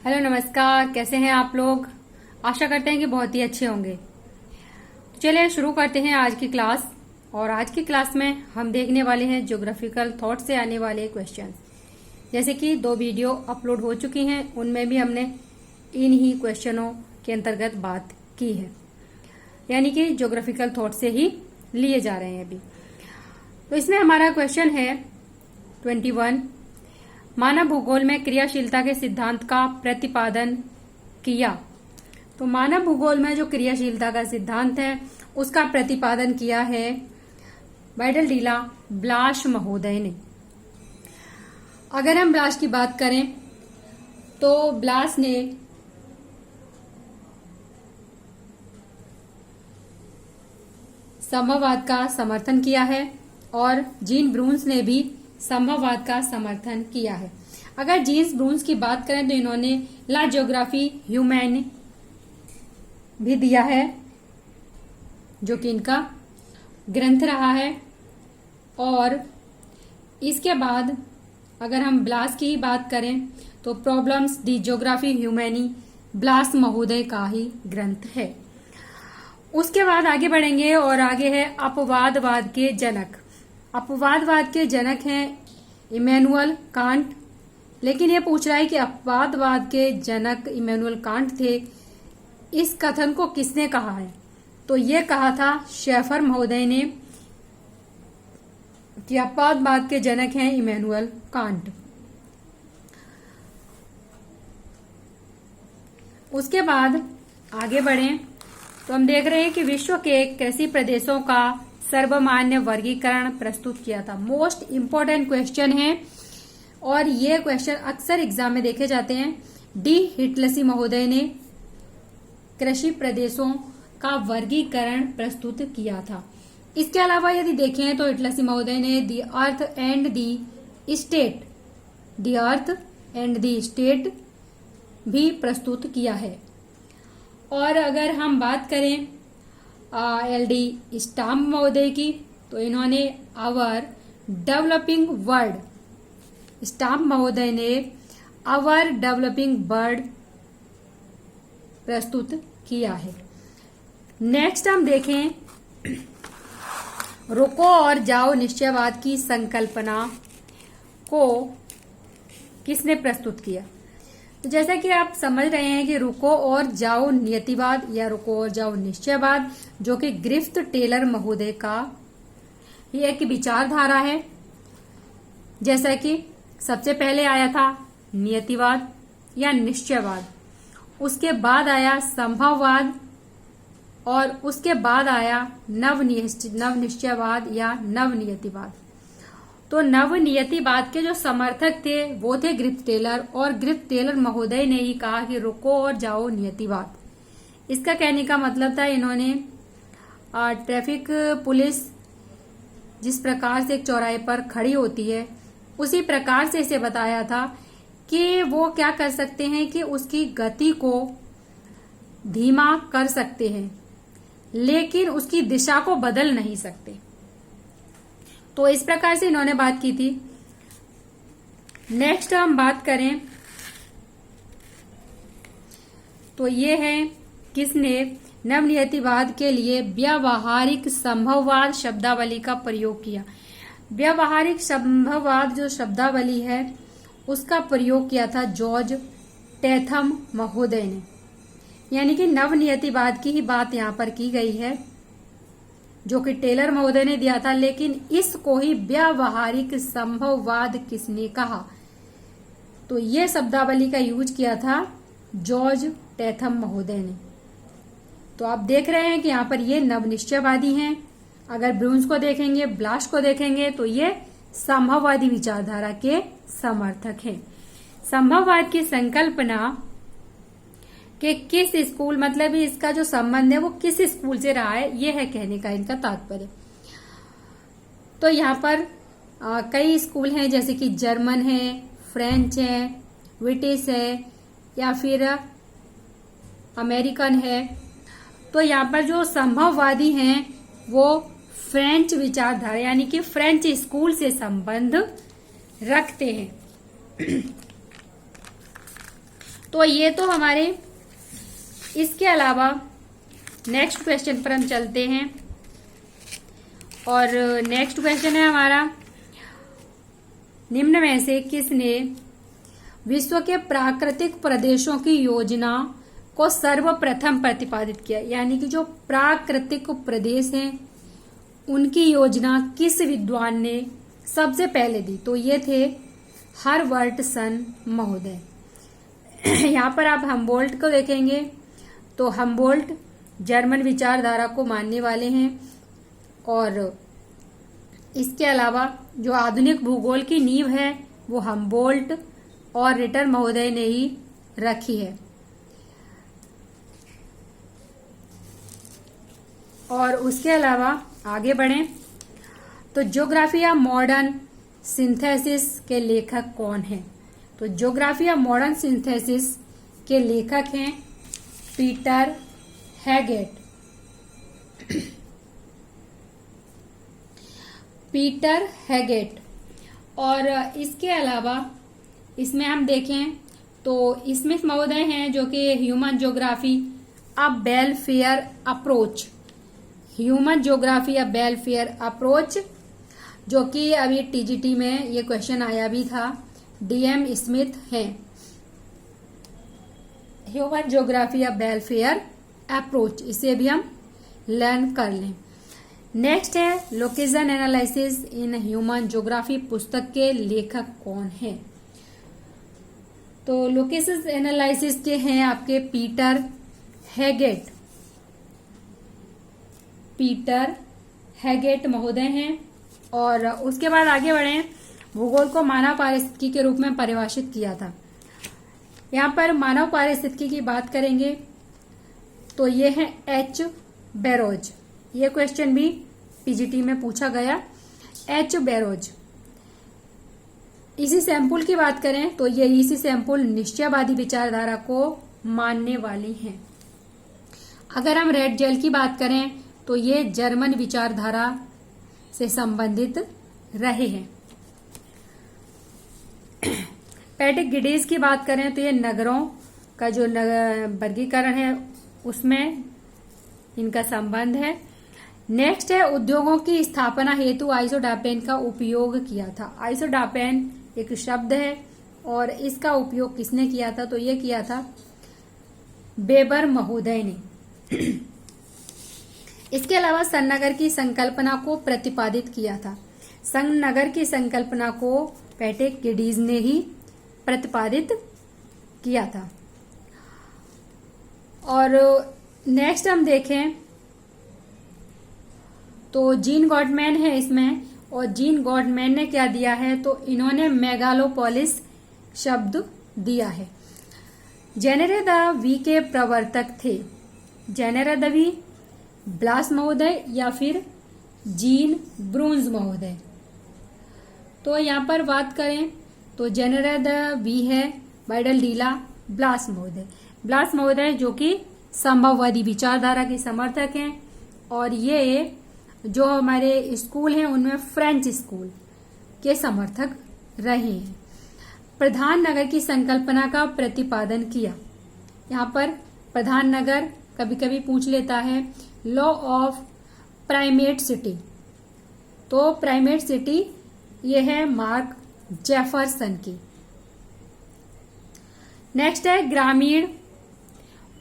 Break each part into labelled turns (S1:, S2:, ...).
S1: Hello नमस्कार, कैसे हैं आप लोग। आशा करते हैं कि बहुत ही अच्छे होंगे। तो चलिए शुरू करते हैं आज की क्लास। और आज की क्लास में हम देखने वाले हैं ज्योग्राफिकल थॉट से आने वाले क्वेश्चन। जैसे कि 2 वीडियो अपलोड हो चुकी हैं, उनमें भी हमने इन ही क्वेश्चनों के अंतर्गत बात की है, यानी कि ज्योग्राफिकल थॉट से ही लिए जा रहे हैं अभी। तो इसमें हमारा क्वेश्चन है 21, मानव भूगोल में क्रियाशीलता के सिद्धांत का प्रतिपादन किया। तो मानव भूगोल में जो क्रियाशीलता का सिद्धांत है उसका प्रतिपादन किया है बैडलडीला ब्लाश महोदय ने। अगर हम ब्लाश की बात करें तो ब्लाश ने संभववाद का समर्थन किया है और जीन ब्रून्स ने भी संभववाद का समर्थन किया है। अगर जीन्स ब्रून्स की बात करें तो इन्होंने ला ज्योग्राफी ह्यूमैन भी दिया है, जो कि इनका ग्रंथ रहा है। और इसके बाद अगर हम ब्लास की बात करें तो प्रॉब्लम्स दी ज्योग्राफी ह्यूमैनी ब्लास महोदय का ही ग्रंथ है। उसके बाद आगे बढ़ेंगे और आगे है अपवादवाद के जनक। अपवादवाद के जनक हैं इमैनुअल कांट। लेकिन ये पूछ रहा है कि अपवादवाद के जनक इमैनुअल कांट थे, इस कथन को किसने कहा है। तो ये कहा था शेफर महोदय ने कि अपवादवाद के जनक हैं इमैनुअल कांट। उसके बाद आगे बढ़ें तो हम देख रहे हैं कि विश्व के कृषि प्रदेशों का सर्वमान्य वर्गीकरण प्रस्तुत किया था। मोस्ट इंपोर्टेंट क्वेश्चन है और ये क्वेश्चन अक्सर एग्जाम में देखे जाते हैं। डी हिटलसी महोदय ने कृषि प्रदेशों का वर्गीकरण प्रस्तुत किया था। इसके अलावा यदि देखें तो हिटलसी महोदय ने दी अर्थ एंड दी स्टेट भी प्रस्तुत किया है। और अगर हम बात करें LD स्टाम्प महोदय की, तो इन्होंने आवर डेवलपिंग वर्ड, स्टाम्प महोदय ने आवर डेवलपिंग वर्ड प्रस्तुत किया है। नेक्स्ट हम देखें रुको और जाओ निश्चयवाद की संकल्पना को किसने प्रस्तुत किया। तो जैसा कि आप समझ रहे हैं कि रुको और जाओ नियतिवाद या रुको और जाओ निश्चयवाद, जो कि ग्रिफ्थ टेलर महोदय का ये एक विचारधारा है। जैसा कि सबसे पहले आया था नियतिवाद या निश्चयवाद, उसके बाद आया संभववाद और उसके बाद आया नवनिश्चयवाद या नवनियतिवाद। तो नवनियतिवाद के जो समर्थक थे वो थे ग्रिफ्थ टेलर, और ग्रिफ्थ टेलर महोदय ने ही कहा कि रुको और जाओ नियतिवाद। इसका कहने का मतलब था, इन्होंने ट्रैफिक पुलिस जिस प्रकार से एक चौराहे पर खड़ी होती है उसी प्रकार से इसे बताया था कि वो क्या कर सकते हैं कि उसकी गति को धीमा कर सकते हैं, लेकिन उसकी दिशा को बदल नहीं सकते। तो इस प्रकार से इन्होंने बात की थी। नेक्स्ट हम बात करें तो ये है किसने नवनियतिवाद के लिए व्यावहारिक संभववाद शब्दावली का प्रयोग किया। व्यावहारिक संभववाद जो शब्दावली है उसका प्रयोग किया था जॉर्ज टेथम महोदय ने। यानी कि नवनियतिवाद की ही बात यहाँ पर की गई है, जो कि टेलर महोदय ने दिया था, लेकिन इसको ही व्यावहारिक संभववाद किसने कहा। तो ये शब्दावली का यूज किया था जॉर्ज टेथम महोदय ने। तो आप देख रहे हैं कि यहाँ पर ये नवनिश्चयवादी हैं। अगर ब्रून्स को देखेंगे, ब्लाश को देखेंगे तो ये संभववादी विचारधारा के समर्थक हैं। संभववाद की संकल्पना कि किस स्कूल, मतलब इसका जो संबंध है वो किस स्कूल से रहा है, ये है कहने का इनका तात्पर्य। तो यहाँ पर कई स्कूल हैं, जैसे कि जर्मन है, फ्रेंच है, ब्रिटिश है या फिर अमेरिकन है। तो यहाँ पर जो संभववादी हैं वो फ्रेंच विचारधारा यानी कि फ्रेंच स्कूल से संबंध रखते हैं। तो ये तो हमारे, इसके अलावा नेक्स्ट क्वेश्चन पर हम चलते हैं। और नेक्स्ट क्वेश्चन है हमारा, निम्न में से किसने विश्व के प्राकृतिक प्रदेशों की योजना को सर्वप्रथम प्रतिपादित किया? यानी कि जो प्राकृतिक प्रदेश हैं उनकी योजना किस विद्वान ने सबसे पहले दी? तो ये थे हर्बर्टसन महोदय। यहाँ पर आप हम्बोल्ट को देखेंगे तो हम्बोल्ट जर्मन विचारधारा को मानने वाले हैं, और इसके अलावा जो आधुनिक भूगोल की नींव है वो हम्बोल्ट और रिटर महोदय ने ही रखी है। और उसके अलावा आगे बढ़ें तो ज्योग्राफी ऑफ मॉडर्न सिंथेसिस के लेखक कौन हैं? तो ज्योग्राफी ऑफ मॉडर्न सिंथेसिस के लेखक हैं पीटर हैगेट। Peter Haggett. और इसके अलावा इसमें हम देखें तो स्मिथ महोदय हैं जो कि ह्यूमन ज्योग्राफी अ वेलफेयर अप्रोच, ह्यूमन ज्योग्राफी अ वेलफेयर अप्रोच, जो कि अभी टीजीटी में ये क्वेश्चन आया भी था, डीएम स्मिथ हैं। ह्यूमन ज्योग्राफी अ वेलफेयर अप्रोच, इसे भी हम लर्न कर लें। नेक्स्ट है location analysis in human geography पुस्तक के लेखक कौन है? तो लोकेशन एनालिसिस के हैं आपके पीटर हैगेट। पीटर हैगेट महोदय हैं। और उसके बाद आगे बढ़े, भूगोल को मानव पारिस्थितिकी के रूप में परिभाषित किया था। यहाँ पर मानव पारिस्थितिकी की बात करेंगे तो ये है एच बैरोज। ये क्वेश्चन भी पीजीटी में पूछा गया, एच बैरोज। इसी सैंपल की बात करें तो ये इसी सैंपल निश्चयवादी विचारधारा को मानने वाली हैं। अगर हम रेड जेल की बात करें तो ये जर्मन विचारधारा से संबंधित रहे हैं। पैट्रिक गिडीज की बात करें तो ये नगरों का जो वर्गीकरण है उसमें इनका संबंध है। नेक्स्ट है उद्योगों की स्थापना हेतु आइसोडापेन का उपयोग किया था। आइसोडापेन एक शब्द है और इसका उपयोग किसने किया था? तो ये किया था वेबर महोदय ने। इसके अलावा संघनगर की संकल्पना को प्रतिपादित किया था। संघनगर की संकल्पना को पैट्रिक गिडीज ने ही प्रतिपादित किया था। और नेक्स्ट हम देखें तो जीन गॉटमैन है इसमें, और जीन गॉटमैन ने क्या दिया है? तो इन्होंने मेगालोपोलिस शब्द दिया है। जेनेरे द वी के प्रवर्तक थे जेनेरे द वी, ब्लास महोदय या फिर जीन ब्रून्स महोदय? तो यहाँ पर बात करें तो जेनेरे द वी है बाइडलडीला ब्लास महोदय। ब्लास महोदय जो कि संभववादी विचारधारा के समर्थक हैं, और ये जो हमारे स्कूल हैं उनमें फ्रेंच स्कूल के समर्थक रहे हैं। प्रधान नगर की संकल्पना का प्रतिपादन किया। यहाँ पर प्रधान नगर कभी कभी पूछ लेता है। लॉ ऑफ प्राइमेट सिटी, तो प्राइमेट सिटी ये है मार्क जेफरसन की। नेक्स्ट है ग्रामीण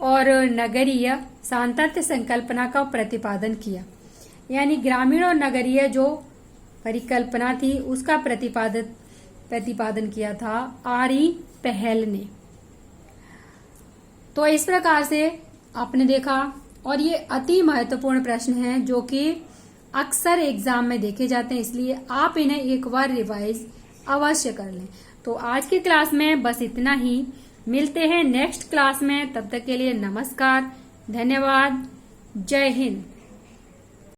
S1: और नगरीय सांतत्य संकल्पना का प्रतिपादन किया। यानी ग्रामीण और नगरीय जो परिकल्पना थी उसका प्रतिपादन किया था आर.ई. पहल ने। तो इस प्रकार से आपने देखा, और ये अति महत्वपूर्ण प्रश्न हैं जो कि अक्सर एग्जाम में देखे जाते हैं, इसलिए आप इन्हें एक बार रिवाइज अवश्य कर लें। तो आज की क्लास में बस इतना ही। मिलते हैं नेक्स्ट क्लास में, तब तक के लिए नमस्कार, धन्यवाद, जय हिंद।